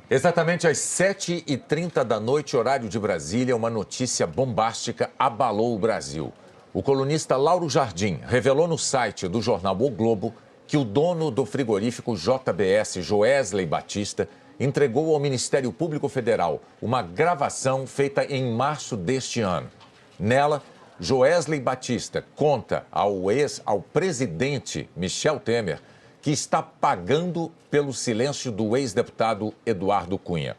Exatamente às 7h30 da noite, horário de Brasília, uma notícia bombástica abalou o Brasil. O colunista Lauro Jardim revelou no site do jornal O Globo que o dono do frigorífico JBS, Joesley Batista, entregou ao Ministério Público Federal uma gravação feita em março deste ano. Nela, Joesley Batista conta ao presidente Michel Temer que está pagando pelo silêncio do ex-deputado Eduardo Cunha.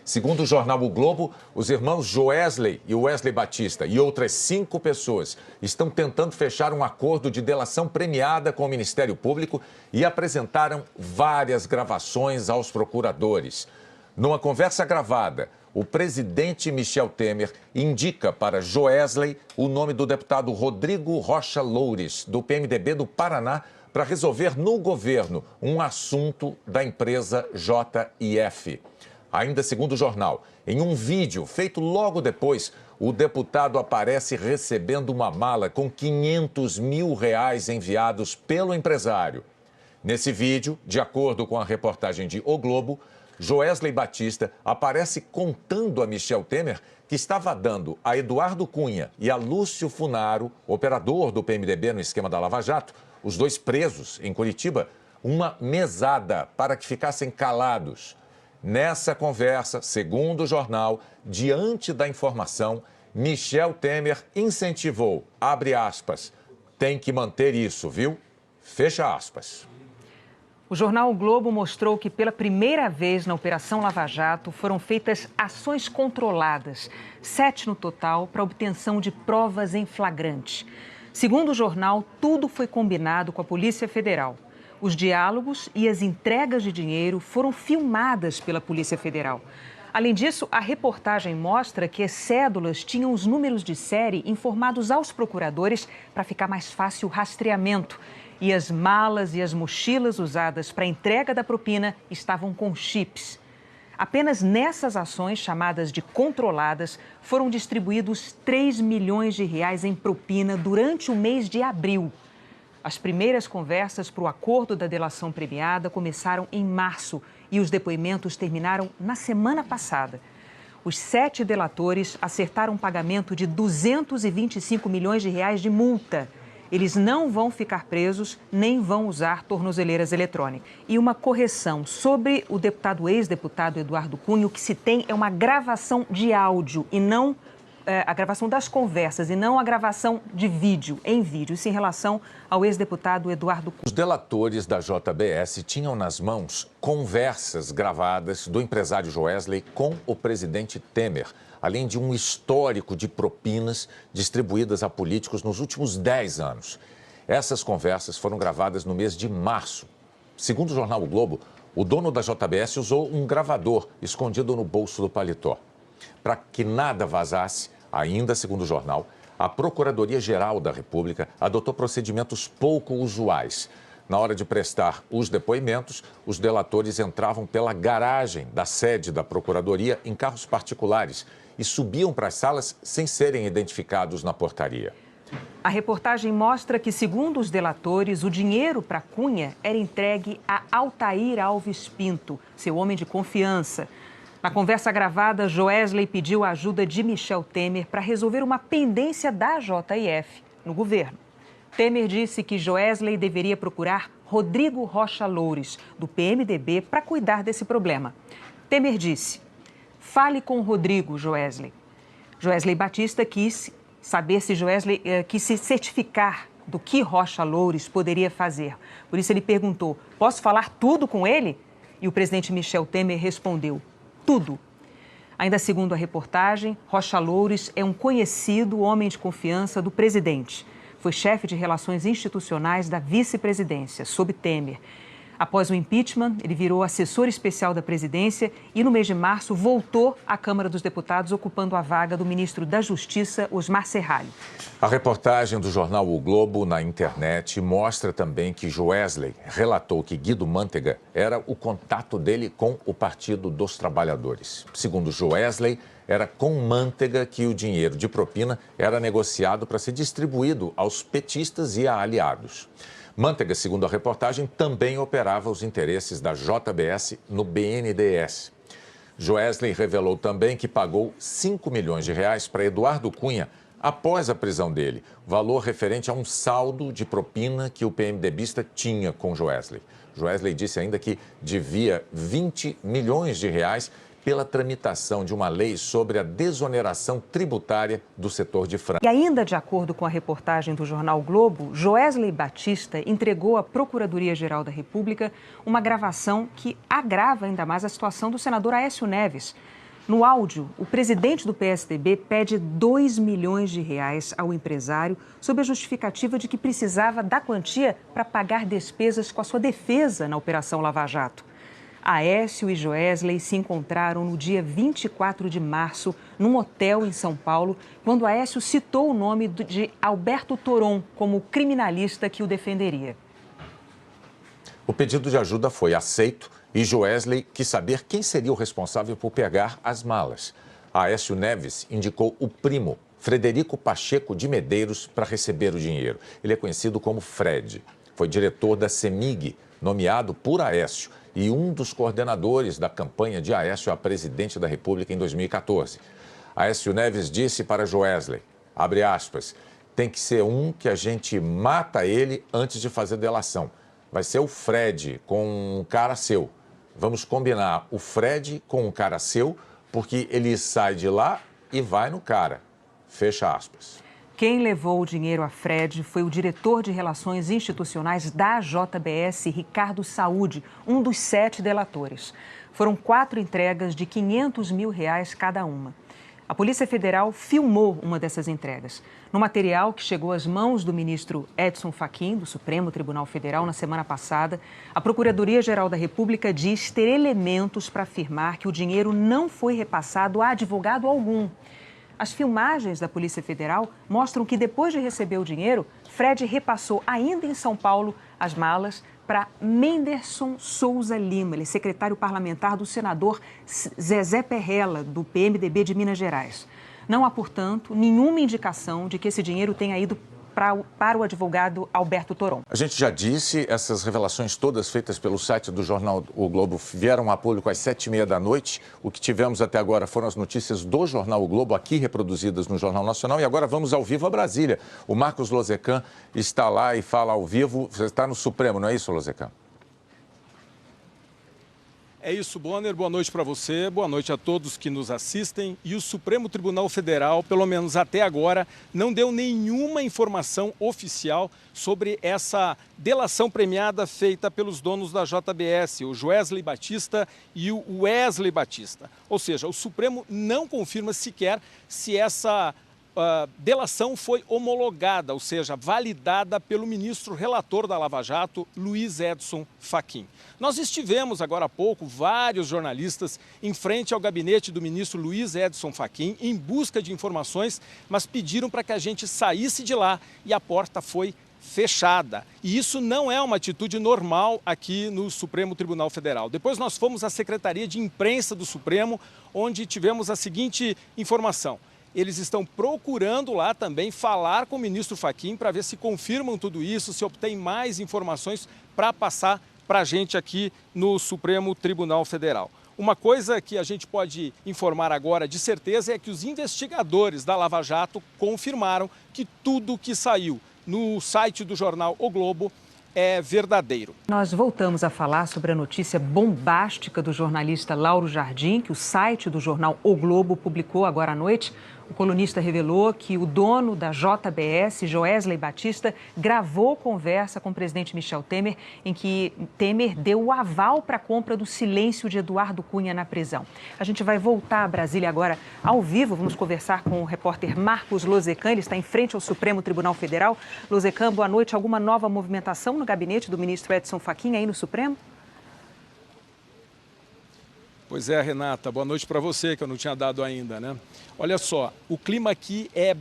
Segundo o jornal O Globo, os irmãos Joesley e Wesley Batista e outras 5 pessoas estão tentando fechar um acordo de delação premiada com o Ministério Público e apresentaram várias gravações aos procuradores. Numa conversa gravada, o presidente Michel Temer indica para Joesley o nome do deputado Rodrigo Rocha Loures, do PMDB do Paraná, para resolver no governo um assunto da empresa JIF. Ainda segundo o jornal, em um vídeo feito logo depois, o deputado aparece recebendo uma mala com R$500 mil enviados pelo empresário. Nesse vídeo, de acordo com a reportagem de O Globo, Joesley Batista aparece contando a Michel Temer que estava dando a Eduardo Cunha e a Lúcio Funaro, operador do PMDB no esquema da Lava Jato, os dois presos em Curitiba, uma mesada para que ficassem calados. Nessa conversa, segundo o jornal, diante da informação, Michel Temer incentivou, abre aspas, tem que manter isso, viu? Fecha aspas. O jornal O Globo mostrou que pela primeira vez na Operação Lava Jato foram feitas ações controladas, 7 no total, para obtenção de provas em flagrante. Segundo o jornal, tudo foi combinado com a Polícia Federal. Os diálogos e as entregas de dinheiro foram filmadas pela Polícia Federal. Além disso, a reportagem mostra que as cédulas tinham os números de série informados aos procuradores para ficar mais fácil o rastreamento. E as malas e as mochilas usadas para a entrega da propina estavam com chips. Apenas nessas ações, chamadas de controladas, foram distribuídos R$3 milhões em propina durante o mês de abril. As primeiras conversas para o acordo da delação premiada começaram em março e os depoimentos terminaram na semana passada. Os 7 delatores acertaram um pagamento de R$225 milhões de multa. Eles não vão ficar presos, nem vão usar tornozeleiras eletrônicas. E uma correção sobre o ex-deputado Eduardo Cunha, o que se tem é uma gravação de áudio e não a gravação das conversas e não a gravação de vídeo, em vídeo. Isso em relação ao ex-deputado Eduardo Cunha. Os delatores da JBS tinham nas mãos conversas gravadas do empresário Joesley com o presidente Temer, além de um histórico de propinas distribuídas a políticos nos últimos 10 anos. Essas conversas foram gravadas no mês de março. Segundo o jornal O Globo, o dono da JBS usou um gravador escondido no bolso do paletó. Para que nada vazasse, ainda segundo o jornal, a Procuradoria-Geral da República adotou procedimentos pouco usuais. Na hora de prestar os depoimentos, os delatores entravam pela garagem da sede da Procuradoria em carros particulares e subiam para as salas sem serem identificados na portaria. A reportagem mostra que, segundo os delatores, o dinheiro para Cunha era entregue a Altair Alves Pinto, seu homem de confiança. Na conversa gravada, Joesley pediu a ajuda de Michel Temer para resolver uma pendência da JIF no governo. Temer disse que Joesley deveria procurar Rodrigo Rocha Loures, do PMDB, para cuidar desse problema. Temer disse: fale com o Rodrigo, Joesley. Joesley Batista quis saber se Joesley quis se certificar do que Rocha Loures poderia fazer. Por isso ele perguntou: posso falar tudo com ele? E o presidente Michel Temer respondeu: tudo. Ainda segundo a reportagem, Rocha Loures é um conhecido homem de confiança do presidente. Foi chefe de relações institucionais da vice-presidência, sob Temer. Após o impeachment, ele virou assessor especial da presidência e, no mês de março, voltou à Câmara dos Deputados, ocupando a vaga do ministro da Justiça, Osmar Serralho. A reportagem do jornal O Globo na internet mostra também que Joesley relatou que Guido Mantega era o contato dele com o Partido dos Trabalhadores. Segundo Joesley, era com Mantega que o dinheiro de propina era negociado para ser distribuído aos petistas e a aliados. Mantega, segundo a reportagem, também operava os interesses da JBS no BNDES. Joesley revelou também que pagou 5 milhões de reais para Eduardo Cunha após a prisão dele, valor referente a um saldo de propina que o PMDBista tinha com Joesley. Joesley disse ainda que devia 20 milhões de reais pela tramitação de uma lei sobre a desoneração tributária do setor de frango. E ainda de acordo com a reportagem do jornal Globo, Joesley Batista entregou à Procuradoria-Geral da República uma gravação que agrava ainda mais a situação do senador Aécio Neves. No áudio, o presidente do PSDB pede 2 milhões de reais ao empresário sob a justificativa de que precisava da quantia para pagar despesas com a sua defesa na Operação Lava Jato. Aécio e Joesley se encontraram no dia 24 de março, num hotel em São Paulo, quando Aécio citou o nome de Alberto Toron como criminalista que o defenderia. O pedido de ajuda foi aceito e Joesley quis saber quem seria o responsável por pegar as malas. Aécio Neves indicou o primo, Frederico Pacheco de Medeiros, para receber o dinheiro. Ele é conhecido como Fred. Foi diretor da CEMIG, nomeado por Aécio, e um dos coordenadores da campanha de Aécio a presidente da República em 2014. Aécio Neves disse para Joesley, abre aspas, tem que ser um que a gente mata ele antes de fazer delação. Vai ser o Fred com um cara seu. Vamos combinar o Fred com um cara seu, porque ele sai de lá e vai no cara. Fecha aspas. Quem levou o dinheiro a Fred foi o diretor de Relações Institucionais da JBS, Ricardo Saúde, um dos 7 delatores. Foram 4 entregas de 500 mil reais cada uma. A Polícia Federal filmou uma dessas entregas. No material que chegou às mãos do ministro Edson Fachin, do Supremo Tribunal Federal, na semana passada, a Procuradoria-Geral da República diz ter elementos para afirmar que o dinheiro não foi repassado a advogado algum. As filmagens da Polícia Federal mostram que, depois de receber o dinheiro, Fred repassou, ainda em São Paulo, as malas para Menderson Souza Lima, ele é secretário parlamentar do senador Zezé Perrella, do PMDB de Minas Gerais. Não há, portanto, nenhuma indicação de que esse dinheiro tenha ido para o advogado Alberto Toron. A gente já disse, essas revelações todas feitas pelo site do jornal O Globo vieram a público às 7h30 da noite. O que tivemos até agora foram as notícias do jornal O Globo, aqui reproduzidas no Jornal Nacional. E agora vamos ao vivo a Brasília. O Marcos Lozecan está lá e fala ao vivo. Você está no Supremo, não é isso, Lozecan? É isso, Bonner. Boa noite para você, boa noite a todos que nos assistem. E o Supremo Tribunal Federal, pelo menos até agora, não deu nenhuma informação oficial sobre essa delação premiada feita pelos donos da JBS, o Joesley Batista e o Wesley Batista. Ou seja, o Supremo não confirma sequer se essa delação foi homologada, ou seja, validada pelo ministro relator da Lava Jato, Luiz Edson Fachin. Nós estivemos agora há pouco, vários jornalistas, em frente ao gabinete do ministro Luiz Edson Fachin, em busca de informações, mas pediram para que a gente saísse de lá e a porta foi fechada. E isso não é uma atitude normal aqui no Supremo Tribunal Federal. Depois nós fomos à Secretaria de Imprensa do Supremo, onde tivemos a seguinte informação. Eles estão procurando lá também falar com o ministro Fachin para ver se confirmam tudo isso, se obtém mais informações para passar para a gente aqui no Supremo Tribunal Federal. Uma coisa que a gente pode informar agora de certeza é que os investigadores da Lava Jato confirmaram que tudo que saiu no site do jornal O Globo é verdadeiro. Nós voltamos a falar sobre a notícia bombástica do jornalista Lauro Jardim, que o site do jornal O Globo publicou agora à noite. O colunista revelou que o dono da JBS, Joesley Batista, gravou conversa com o presidente Michel Temer, em que Temer deu o aval para a compra do silêncio de Eduardo Cunha na prisão. A gente vai voltar a Brasília agora ao vivo. Vamos conversar com o repórter Marcos Lozecan, ele está em frente ao Supremo Tribunal Federal. Lozecan, boa noite. Alguma nova movimentação no gabinete do ministro Edson Fachin aí no Supremo? Pois é, Renata, boa noite para você, que eu não tinha dado ainda, né? Olha só, o clima aqui é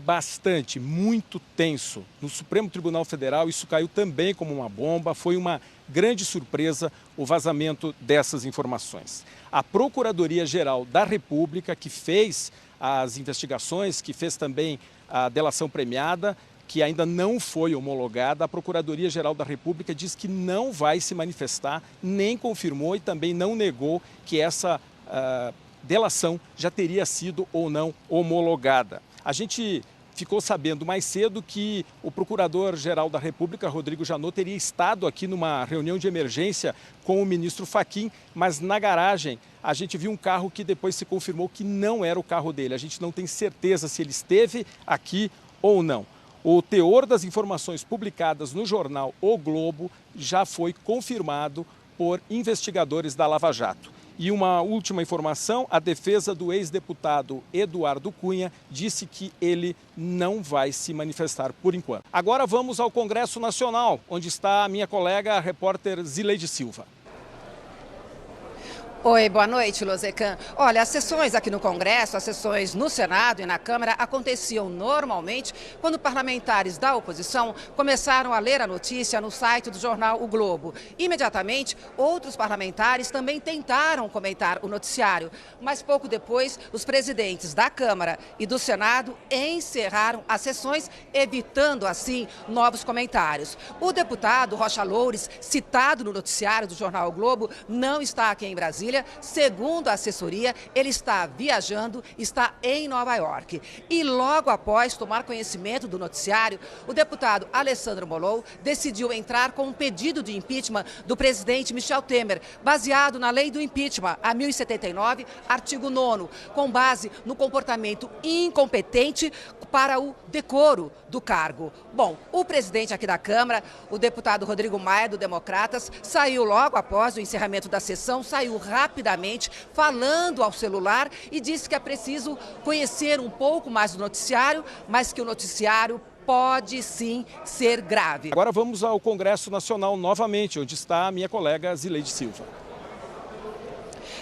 muito tenso. No Supremo Tribunal Federal, isso caiu também como uma bomba, foi uma grande surpresa o vazamento dessas informações. A Procuradoria-Geral da República, que fez as investigações, que fez também a delação premiada, que ainda não foi homologada, a Procuradoria-Geral da República diz que não vai se manifestar, nem confirmou e também não negou que essa delação já teria sido ou não homologada. A gente ficou sabendo mais cedo que o Procurador-Geral da República, Rodrigo Janot, teria estado aqui numa reunião de emergência com o ministro Fachin, mas na garagem a gente viu um carro que depois se confirmou que não era o carro dele. A gente não tem certeza se ele esteve aqui ou não. O teor das informações publicadas no jornal O Globo já foi confirmado por investigadores da Lava Jato. E uma última informação, a defesa do ex-deputado Eduardo Cunha disse que ele não vai se manifestar por enquanto. Agora vamos ao Congresso Nacional, onde está a minha colega, a repórter Zileide Silva. Oi, boa noite, Lozecan. Olha, as sessões aqui no Congresso, as sessões no Senado e na Câmara aconteciam normalmente quando parlamentares da oposição começaram a ler a notícia no site do jornal O Globo. Imediatamente, outros parlamentares também tentaram comentar o noticiário, mas pouco depois, os presidentes da Câmara e do Senado encerraram as sessões, evitando assim novos comentários. O deputado Rocha Loures, citado no noticiário do jornal O Globo, não está aqui em Brasília. Segundo a assessoria, ele está viajando, está em Nova York. E logo após tomar conhecimento do noticiário, o deputado Alessandro Molon decidiu entrar com um pedido de impeachment do presidente Michel Temer, baseado na lei do impeachment, a 1079, artigo 9º, com base no comportamento incompetente para o decoro do cargo. Bom, o presidente aqui da Câmara, o deputado Rodrigo Maia, do Democratas, saiu logo após o encerramento da sessão, saiu rapidamente falando ao celular e disse que é preciso conhecer um pouco mais do noticiário, mas que o noticiário pode sim ser grave. Agora vamos ao Congresso Nacional novamente, onde está a minha colega Zileide Silva.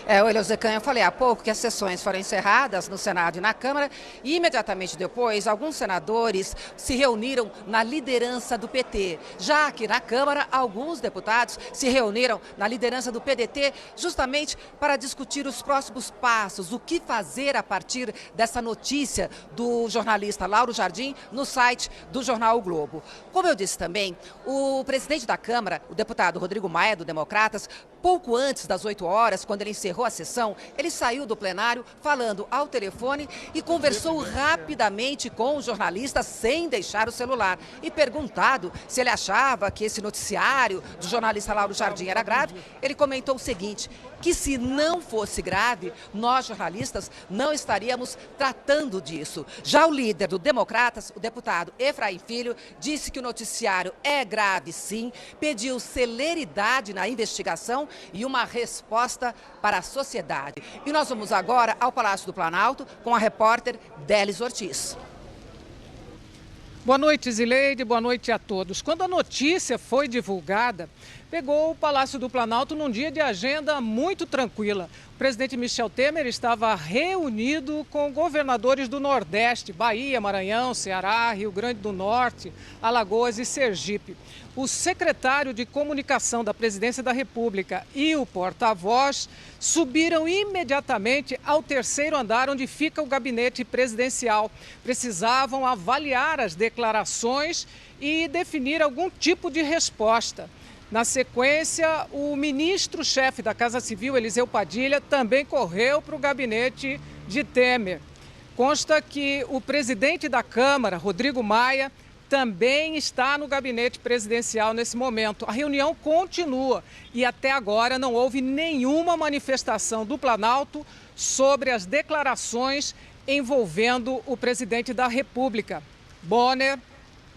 Oi, Lozecan, eu falei há pouco que as sessões foram encerradas no Senado e na Câmara e imediatamente depois alguns senadores se reuniram na liderança do PT. Já que na Câmara, alguns deputados se reuniram na liderança do PDT justamente para discutir os próximos passos, o que fazer a partir dessa notícia do jornalista Lauro Jardim no site do jornal O Globo. Como eu disse também, o presidente da Câmara, o deputado Rodrigo Maia, do Democratas, pouco antes das 8 horas, quando ele encerrou a sessão, ele saiu do plenário falando ao telefone e conversou rapidamente com os jornalistas sem deixar o celular. E perguntado se ele achava que esse noticiário do jornalista Lauro Jardim era grave, ele comentou o seguinte, que se não fosse grave, nós jornalistas não estaríamos tratando disso. Já o líder do Democratas, o deputado Efraim Filho, disse que o noticiário é grave sim, pediu celeridade na investigação e uma resposta para a sociedade. E nós vamos agora ao Palácio do Planalto com a repórter Délis Ortiz. Boa noite, Zileide, boa noite a todos. Quando a notícia foi divulgada, pegou o Palácio do Planalto num dia de agenda muito tranquila. O presidente Michel Temer estava reunido com governadores do Nordeste, Bahia, Maranhão, Ceará, Rio Grande do Norte, Alagoas e Sergipe. O secretário de Comunicação da Presidência da República e o porta-voz subiram imediatamente ao terceiro andar, onde fica o gabinete presidencial. Precisavam avaliar as declarações e definir algum tipo de resposta. Na sequência, o ministro-chefe da Casa Civil, Eliseu Padilha, também correu para o gabinete de Temer. Consta que o presidente da Câmara, Rodrigo Maia, também está no gabinete presidencial nesse momento. A reunião continua e até agora não houve nenhuma manifestação do Planalto sobre as declarações envolvendo o presidente da República. Bonner,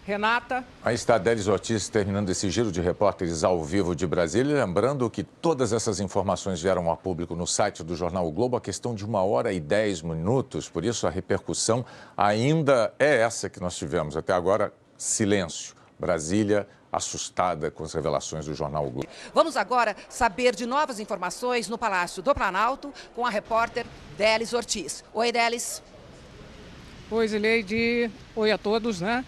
Renata. Aí está a Délis Ortiz terminando esse giro de repórteres ao vivo de Brasília. Lembrando que todas essas informações vieram a público no site do jornal O Globo, a questão de 1h10, por isso a repercussão ainda é essa que nós tivemos. Até agora, silêncio. Brasília assustada com as revelações do jornal O Globo. Vamos agora saber de novas informações no Palácio do Planalto com a repórter Délis Ortiz. Oi, Délis. Oi, Zileide. Oi a todos, né?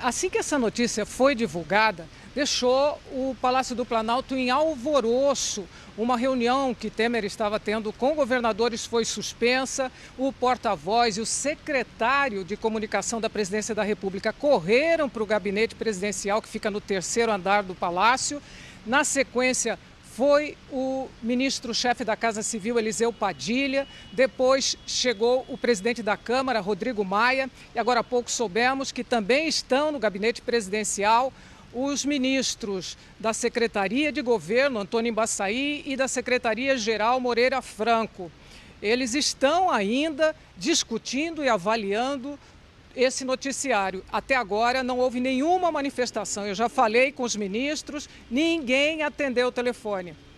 Assim que essa notícia foi divulgada, deixou o Palácio do Planalto em alvoroço. Uma reunião que Temer estava tendo com governadores foi suspensa. O porta-voz e o secretário de Comunicação da Presidência da República correram para o gabinete presidencial, que fica no terceiro andar do Palácio. Na sequência, foi o ministro-chefe da Casa Civil, Eliseu Padilha, depois chegou o presidente da Câmara, Rodrigo Maia, e agora há pouco soubemos que também estão no gabinete presidencial os ministros da Secretaria de Governo, Antônio Embaçaí, e da Secretaria-Geral, Moreira Franco. Eles estão ainda discutindo e avaliando esse noticiário. Até agora não houve nenhuma manifestação. Eu já falei com os ministros, ninguém atendeu o telefone.